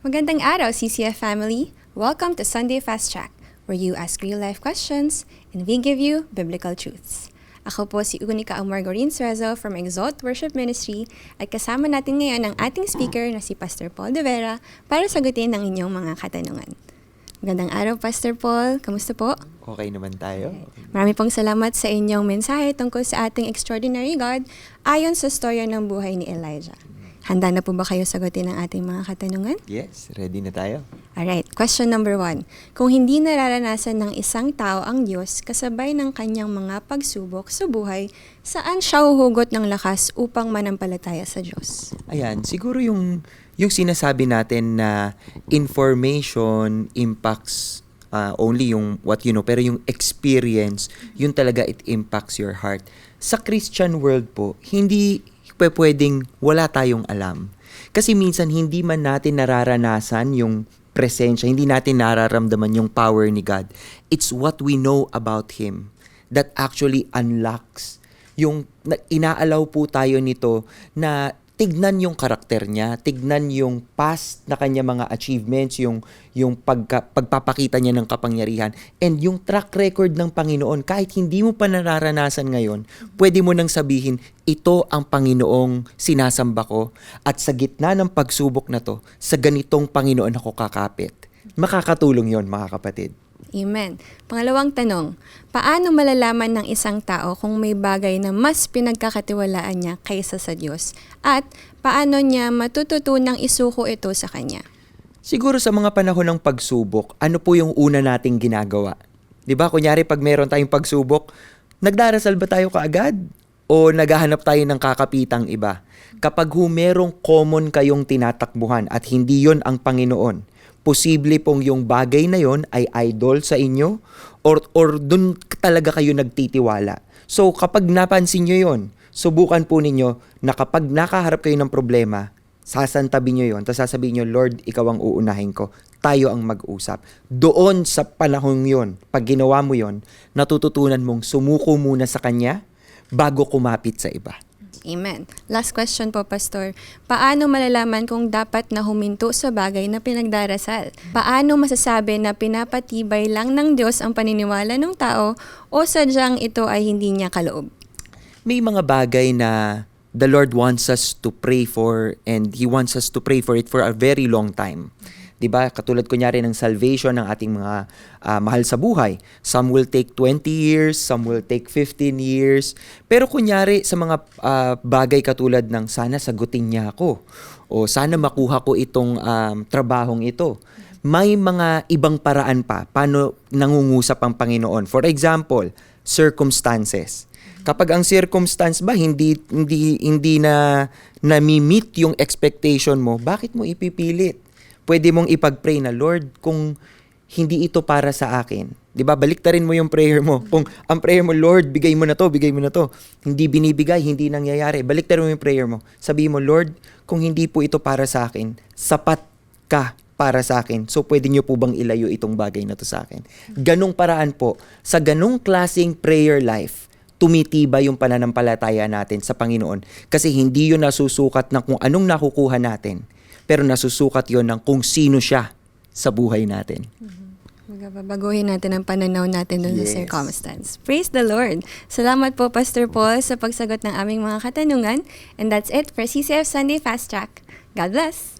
Magandang araw, CCF family! Welcome to Sunday Fast Track, where you ask real-life questions and we give you biblical truths. Ako po si Unica Margarine Suezo from Exalt Worship Ministry at kasama natin ngayon ang ating speaker na si Pastor Paul De Vera para sagutin ang inyong mga katanungan. Magandang araw, Pastor Paul. Kamusta po? Okay naman tayo. Marami pong salamat sa inyong mensahe tungkol sa ating extraordinary God ayon sa storya ng buhay ni Elijah. Handa na po ba kayo sagutin ang ating mga katanungan? Yes, ready na tayo. Alright, question number 1. Kung hindi nararanasan ng isang tao ang Diyos kasabay ng kanyang mga pagsubok sa buhay, saan siya huhugot ng lakas upang manampalataya sa Diyos? Ayan, siguro yung sinasabi natin na information impacts only yung what you know, pero yung experience, yun talaga it impacts your heart. Sa Christian world po, hindi pwedeng wala tayong alam. Kasi minsan hindi man natin nararanasan yung presensya, hindi natin nararamdaman yung power ni God. It's what we know about Him that actually unlocks. Yung inaalaw po tayo nito na tignan yung karakter niya, tignan yung past na kanya mga achievements, yung pagpapakita niya ng kapangyarihan, and yung track record ng Panginoon. Kahit hindi mo pa nararanasan ngayon, pwede mo nang sabihin, ito ang Panginoong sinasamba ko, at sa gitna ng pagsubok na to, sa ganitong Panginoon ako kakapit. Makakatulong yon, mga kapatid. Amen. Pangalawang tanong, paano malalaman ng isang tao kung may bagay na mas pinagkakatiwalaan niya kaysa sa Diyos? At paano niya matututunang isuko ito sa Kanya? Siguro sa mga panahon ng pagsubok, ano po yung una nating ginagawa? 'Di ba? Kunyari pag meron tayong pagsubok, nagdarasal ba tayo kaagad? O naghahanap tayo ng kakapitang iba? Kapag merong common kayong tinatakbuhan at hindi yon ang Panginoon, posible pong yung bagay na yon ay idol sa inyo or dun talaga kayo nagtitiwala. So kapag napansin nyo yon, subukan po ninyo na kapag nakaharap kayo ng problema, sasantabi nyo yon, tapos sasabihin nyo, Lord, ikaw ang uunahin ko. Tayo ang mag-usap. Doon sa panahon yon, pag ginawa mo yon, natututunan mong sumuko muna sa Kanya bago kumapit sa iba. Amen. Last question po, Pastor. Paano malalaman kung dapat na huminto sa bagay na pinagdarasal? Paano masasabi na pinapatibay lang ng Diyos ang paniniwala ng tao o sadyang ito ay hindi niya kaloob? May mga bagay na the Lord wants us to pray for, and He wants us to pray for it for a very long time. Diba? Katulad kunyari ng salvation ng ating mga mahal sa buhay. Some will take 20 years, some will take 15 years. Pero kunyari sa mga bagay katulad ng sana sagutin niya ako o sana makuha ko itong trabahong ito. May mga ibang paraan pa paano nangungusap ang Panginoon. For example, circumstances. Kapag ang circumstance ba hindi na nami-meet yung expectation mo, bakit mo ipipilit? Pwede mong ipag-pray na, Lord, kung hindi ito para sa akin. 'Di ba? Baliktarin mo yung prayer mo. Kung ang prayer mo, Lord, bigay mo na to, bigay mo na to. Hindi binibigay, hindi nangyayari. Baliktarin mo yung prayer mo. Sabihin mo, Lord, kung hindi po ito para sa akin, sapat ka para sa akin. So, pwede niyo po bang ilayo itong bagay na to sa akin? Ganong paraan po. Sa ganong klaseng prayer life, tumitibay yung pananampalataya natin sa Panginoon. Kasi hindi yun nasusukat ng kung anong nakukuha natin, pero nasusukat yon ng kung sino siya sa buhay natin. Babaguhin natin ang pananaw natin doon Yes. sa circumstance. Praise the Lord! Salamat po, Pastor Paul, sa pagsagot ng aming mga katanungan. And that's it for CCF Sunday Fast Track. God bless!